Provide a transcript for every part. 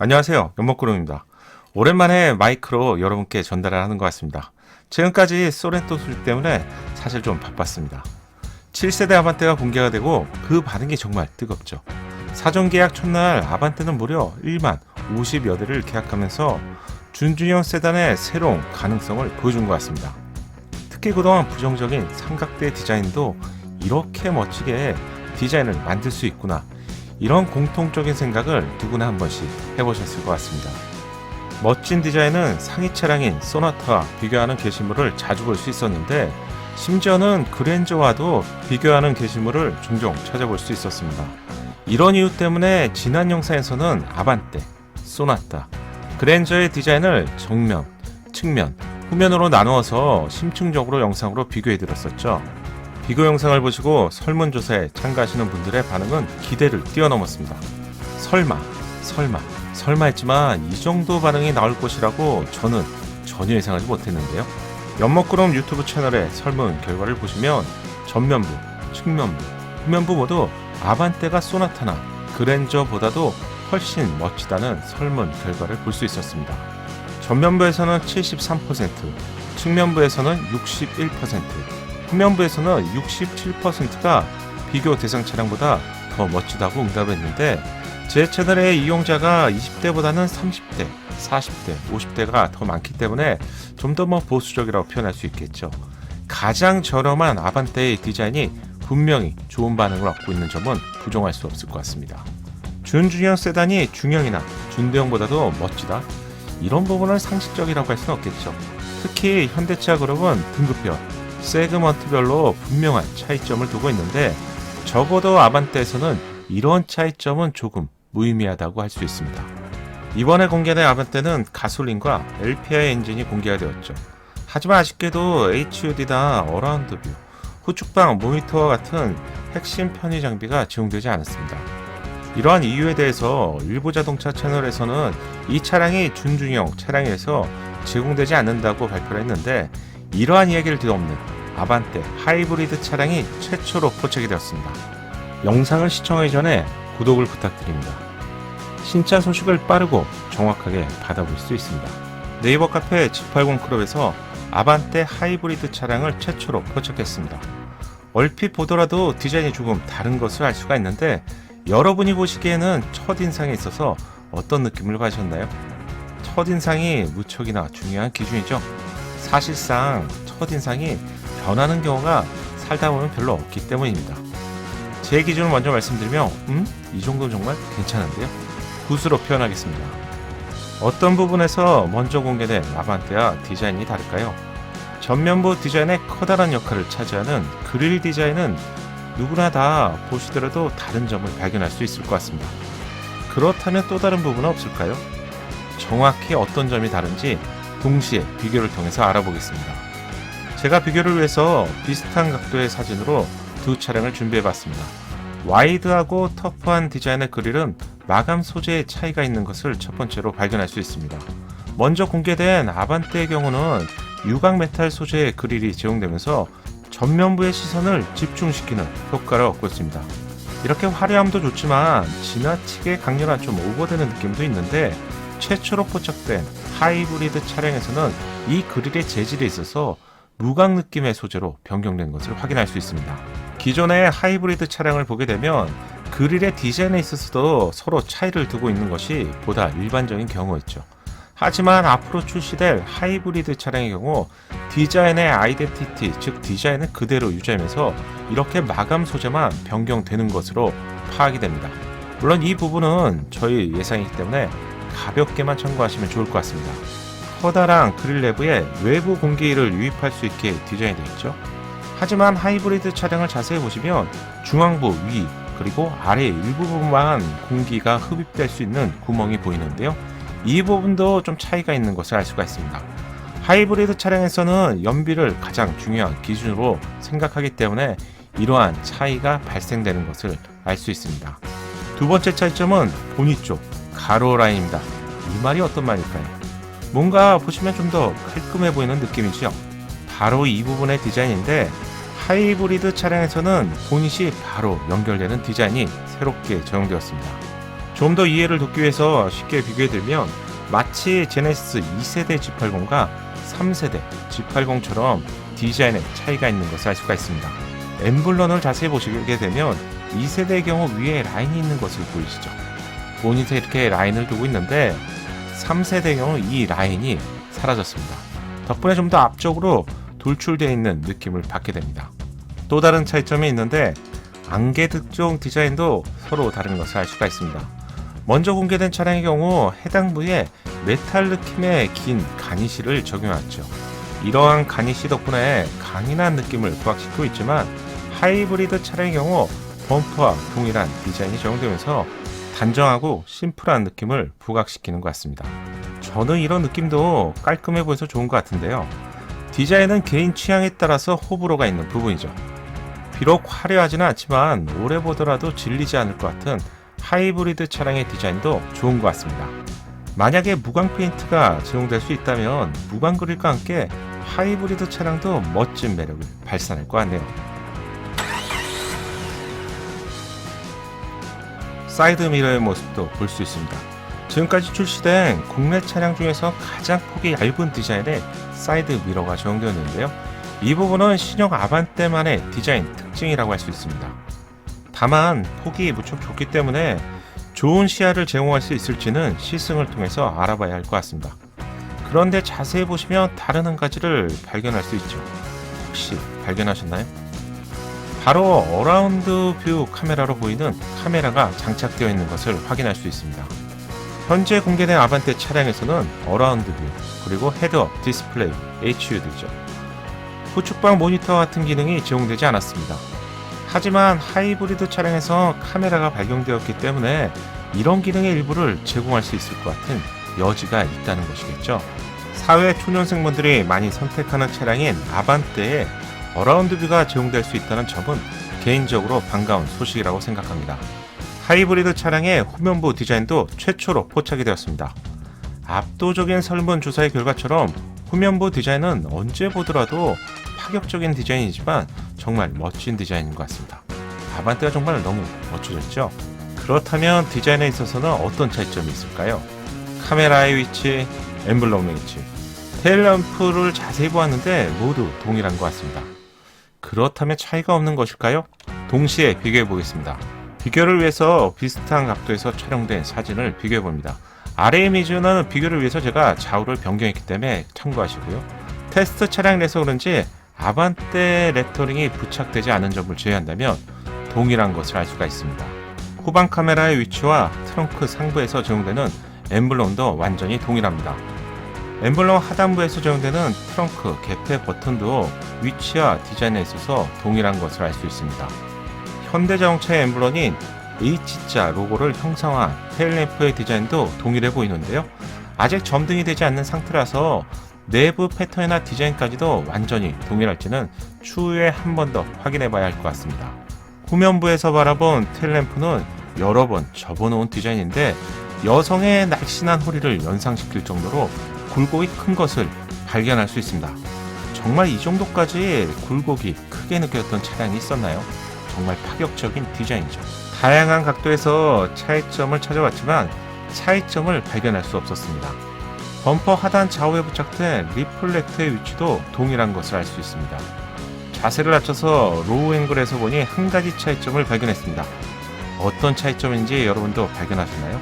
안녕하세요. 연목구름입니다. 오랜만에 마이크로 여러분께 전달을 하는 것 같습니다. 최근까지 소렌토 소식 때문에 사실 좀 바빴습니다. 7세대 아반떼가 공개가 되고 그 반응이 정말 뜨겁죠. 사전 계약 첫날 아반떼는 무려 1만 50여 대를 계약하면서 준중형 세단의 새로운 가능성을 보여준 것 같습니다. 특히 그동안 부정적인 삼각대 디자인도 이렇게 멋지게 디자인을 만들 수 있구나, 이런 공통적인 생각을 누구나 한 번씩 해보셨을 것 같습니다. 멋진 디자인은 상위 차량인 소나타와 비교하는 게시물을 자주 볼 수 있었는데, 심지어는 그랜저와도 비교하는 게시물을 종종 찾아볼 수 있었습니다. 이런 이유 때문에 지난 영상에서는 아반떼, 소나타, 그랜저의 디자인을 정면, 측면, 후면으로 나누어서 심층적으로 영상으로 비교해드렸었죠. 비교 영상을 보시고 설문조사에 참가하시는 분들의 반응은 기대를 뛰어넘었습니다. 설마 했지만 이 정도 반응이 나올 것이라고 저는 전혀 예상하지 못했는데요. 연목구름 유튜브 채널의 설문 결과를 보시면 전면부, 측면부, 후면부 모두 아반떼가 소나타나 그랜저보다도 훨씬 멋지다는 설문 결과를 볼 수 있었습니다. 전면부에서는 73%, 측면부에서는 61%, 후면부에서는 67%가 비교 대상 차량보다 더 멋지다고 응답을 했는데, 제 채널의 이용자가 20대보다는 30대, 40대, 50대가 더 많기 때문에 좀 더 보수적이라고 표현할 수 있겠죠. 가장 저렴한 아반떼의 디자인이 분명히 좋은 반응을 얻고 있는 점은 부정할 수 없을 것 같습니다. 준중형 세단이 중형이나 준대형보다도 멋지다? 이런 부분은 상식적이라고 할 수는 없겠죠. 특히 현대차 그룹은 등급별, 세그먼트별로 분명한 차이점을 두고 있는데, 적어도 아반떼에서는 이런 차이점은 조금 무의미하다고 할 수 있습니다. 이번에 공개된 아반떼는 가솔린과 LPI 엔진이 공개가 되었죠. 하지만 아쉽게도 HUD나 어라운드 뷰, 후측방 모니터와 같은 핵심 편의 장비가 제공되지 않았습니다. 이러한 이유에 대해서 일부 자동차 채널에서는 이 차량이 준중형 차량에서 제공되지 않는다고 발표를 했는데, 이러한 이야기를 뒤엎는 아반떼 하이브리드 차량이 최초로 포착이 되었습니다. 영상을 시청하기 전에 구독을 부탁드립니다. 신차 소식을 빠르고 정확하게 받아볼 수 있습니다. 네이버 카페 G80 클럽에서 아반떼 하이브리드 차량을 최초로 포착했습니다. 얼핏 보더라도 디자인이 조금 다른 것을 알 수가 있는데, 여러분이 보시기에는 첫인상에 있어서 어떤 느낌을 받으셨나요? 첫인상이 무척이나 중요한 기준이죠. 사실상 첫인상이 변하는 경우가 살다 보면 별로 없기 때문입니다. 제 기준을 먼저 말씀드리면 이 정도는 정말 괜찮은데요? 굿으로 표현하겠습니다. 어떤 부분에서 먼저 공개된 아반떼와 디자인이 다를까요? 전면부 디자인의 커다란 역할을 차지하는 그릴 디자인은 누구나 다 보시더라도 다른 점을 발견할 수 있을 것 같습니다. 그렇다면 또 다른 부분은 없을까요? 정확히 어떤 점이 다른지 동시에 비교를 통해서 알아보겠습니다. 제가 비교를 위해서 비슷한 각도의 사진으로 두 차량을 준비해봤습니다. 와이드하고 터프한 디자인의 그릴은 마감 소재의 차이가 있는 것을 첫 번째로 발견할 수 있습니다. 먼저 공개된 아반떼의 경우는 유광 메탈 소재의 그릴이 제공되면서 전면부의 시선을 집중시키는 효과를 얻고 있습니다. 이렇게 화려함도 좋지만 지나치게 강렬한 좀 오버되는 느낌도 있는데, 최초로 포착된 하이브리드 차량에서는 이 그릴의 재질에 있어서 무광 느낌의 소재로 변경된 것을 확인할 수 있습니다. 기존의 하이브리드 차량을 보게 되면 그릴의 디자인에 있어서도 서로 차이를 두고 있는 것이 보다 일반적인 경우였죠. 하지만 앞으로 출시될 하이브리드 차량의 경우 디자인의 아이덴티티, 즉 디자인은 그대로 유지하면서 이렇게 마감 소재만 변경되는 것으로 파악이 됩니다. 물론 이 부분은 저희 예상이기 때문에 가볍게만 참고하시면 좋을 것 같습니다. 커다란 그릴 내부에 외부 공기를 유입할 수 있게 디자인이 되어 있죠. 하지만 하이브리드 차량을 자세히 보시면 중앙부 위 그리고 아래 일부분만 공기가 흡입될 수 있는 구멍이 보이는데요. 이 부분도 좀 차이가 있는 것을 알 수가 있습니다. 하이브리드 차량에서는 연비를 가장 중요한 기준으로 생각하기 때문에 이러한 차이가 발생되는 것을 알 수 있습니다. 두 번째 차이점은 보니 쪽 가로 라인입니다. 이 말이 어떤 말일까요? 뭔가 보시면 좀 더 깔끔해 보이는 느낌이죠. 바로 이 부분의 디자인인데, 하이브리드 차량에서는 보닛이 바로 연결되는 디자인이 새롭게 적용되었습니다. 좀 더 이해를 돕기 위해서 쉽게 비교해드리면 마치 제네시스 2세대 G80과 3세대 G80처럼 디자인에 차이가 있는 것을 알 수가 있습니다. 엠블럼을 자세히 보시게 되면 2세대의 경우 위에 라인이 있는 것을 보이시죠? 모니터에 이렇게 라인을 두고 있는데 3세대의 경우 이 라인이 사라졌습니다. 덕분에 좀 더 앞쪽으로 돌출되어 있는 느낌을 받게 됩니다. 또 다른 차이점이 있는데 안개 특종 디자인도 서로 다른 것을 알 수가 있습니다. 먼저 공개된 차량의 경우 해당 부위에 메탈 느낌의 긴 가니쉬를 적용했죠. 이러한 가니쉬 덕분에 강인한 느낌을 부각시키고 있지만 하이브리드 차량의 경우 범퍼와 동일한 디자인이 적용되면서 단정하고 심플한 느낌을 부각시키는 것 같습니다. 저는 이런 느낌도 깔끔해 보여서 좋은 것 같은데요. 디자인은 개인 취향에 따라서 호불호가 있는 부분이죠. 비록 화려하지는 않지만 오래 보더라도 질리지 않을 것 같은 하이브리드 차량의 디자인도 좋은 것 같습니다. 만약에 무광 페인트가 제공될 수 있다면 무광 그릴과 함께 하이브리드 차량도 멋진 매력을 발산할 것 같네요. 사이드 미러의 모습도 볼 수 있습니다. 지금까지 출시된 국내 차량 중에서 가장 폭이 얇은 디자인의 사이드 미러가 적용되었는데요. 이 부분은 신형 아반떼만의 디자인 특징이라고 할 수 있습니다. 다만 폭이 무척 좁기 때문에 좋은 시야를 제공할 수 있을지는 시승을 통해서 알아봐야 할 것 같습니다. 그런데 자세히 보시면 다른 한 가지를 발견할 수 있죠. 혹시 발견하셨나요? 바로 어라운드 뷰 카메라로 보이는 카메라가 장착되어 있는 것을 확인할 수 있습니다. 현재 공개된 아반떼 차량에서는 어라운드 뷰, 그리고 헤드업 디스플레이, HUD죠. 후측방 모니터와 같은 기능이 제공되지 않았습니다. 하지만 하이브리드 차량에서 카메라가 발견되었기 때문에 이런 기능의 일부를 제공할 수 있을 것 같은 여지가 있다는 것이겠죠. 사회 초년생분들이 많이 선택하는 차량인 아반떼에 어라운드 뷰가 제공될 수 있다는 점은 개인적으로 반가운 소식이라고 생각합니다. 하이브리드 차량의 후면부 디자인도 최초로 포착이 되었습니다. 압도적인 설문조사의 결과처럼 후면부 디자인은 언제 보더라도 파격적인 디자인이지만 정말 멋진 디자인인 것 같습니다. 아반떼가 정말 너무 멋져졌죠? 그렇다면 디자인에 있어서는 어떤 차이점이 있을까요? 카메라의 위치, 엠블럼의 위치, 테일램프를 자세히 보았는데 모두 동일한 것 같습니다. 그렇다면 차이가 없는 것일까요? 동시에 비교해 보겠습니다. 비교를 위해서 비슷한 각도에서 촬영된 사진을 비교해 봅니다. 아래 이미지는 비교를 위해서 제가 좌우를 변경했기 때문에 참고하시고요. 테스트 차량 내서 그런지 아반떼 레터링이 부착되지 않은 점을 제외한다면 동일한 것을 알 수가 있습니다. 후방 카메라의 위치와 트렁크 상부에서 제공되는 엠블럼도 완전히 동일합니다. 엠블럼 하단부에서 제공되는 트렁크 개폐 버튼도 위치와 디자인에 있어서 동일한 것을 알 수 있습니다. 현대자동차의 엠블럼인 H자 로고를 형상화한 테일램프의 디자인도 동일해 보이는데요. 아직 점등이 되지 않는 상태라서 내부 패턴이나 디자인까지도 완전히 동일할지는 추후에 한 번 더 확인해 봐야 할 것 같습니다. 후면부에서 바라본 테일램프는 여러 번 접어놓은 디자인인데 여성의 날씬한 허리를 연상시킬 정도로 굴곡이 큰 것을 발견할 수 있습니다. 정말 이 정도까지 굴곡이 크게 느꼈던 차량이 있었나요? 정말 파격적인 디자인이죠. 다양한 각도에서 차이점을 찾아봤지만 차이점을 발견할 수 없었습니다. 범퍼 하단 좌우에 부착된 리플렉터의 위치도 동일한 것을 알 수 있습니다. 자세를 낮춰서 로우 앵글에서 보니 한 가지 차이점을 발견했습니다. 어떤 차이점인지 여러분도 발견하셨나요?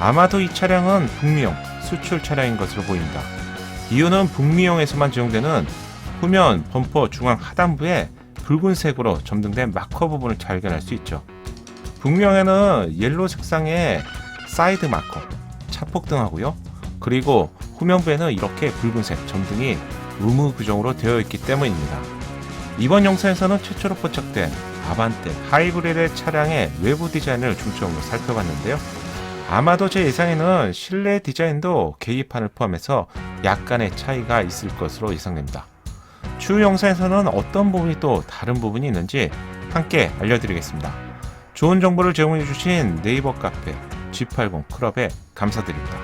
아마도 이 차량은 북미형 수출 차량인 것으로 보입니다. 이유는 북미형에서만 적용되는 후면 범퍼 중앙 하단부에 붉은색으로 점등된 마커 부분을 발견할 수 있죠. 북미형에는 옐로우 색상의 사이드 마커, 차폭등하고요. 그리고 후면부에는 이렇게 붉은색 점등이 의무 규정으로 되어 있기 때문입니다. 이번 영상에서는 최초로 포착된 아반떼 하이브리드 차량의 외부 디자인을 중점으로 살펴봤는데요. 아마도 제 예상에는 실내 디자인도 계기판을 포함해서 약간의 차이가 있을 것으로 예상됩니다. 추후 영상에서는 어떤 부분이 또 다른 부분이 있는지 함께 알려드리겠습니다. 좋은 정보를 제공해주신 네이버 카페 G80 클럽에 감사드립니다.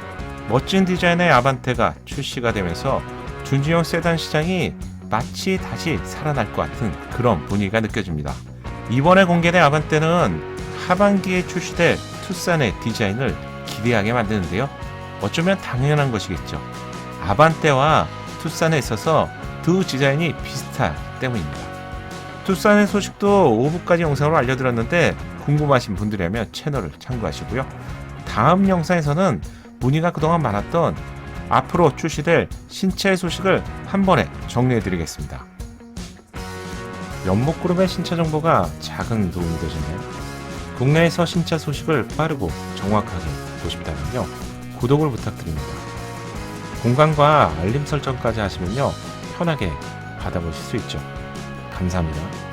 멋진 디자인의 아반떼가 출시가 되면서 준지형 세단 시장이 마치 다시 살아날 것 같은 그런 분위기가 느껴집니다. 이번에 공개된 아반떼는 하반기에 출시될 투싼의 디자인을 기대하게 만드는데요. 어쩌면 당연한 것이겠죠. 아반떼와 투싼에 있어서 두 디자인이 비슷하기 때문입니다. 투싼의 소식도 오후까지 영상으로 알려드렸는데 궁금하신 분들이라면 채널을 참고하시고요. 다음 영상에서는 문의가 그동안 많았던 앞으로 출시될 신차의 소식을 한 번에 정리해드리겠습니다. 연목그룹의 신차 정보가 작은 도움이 되셨나요? 국내에서 신차 소식을 빠르고 정확하게 보고 싶다면요, 구독을 부탁드립니다. 공간과 알림 설정까지 하시면요, 편하게 받아보실 수 있죠. 감사합니다.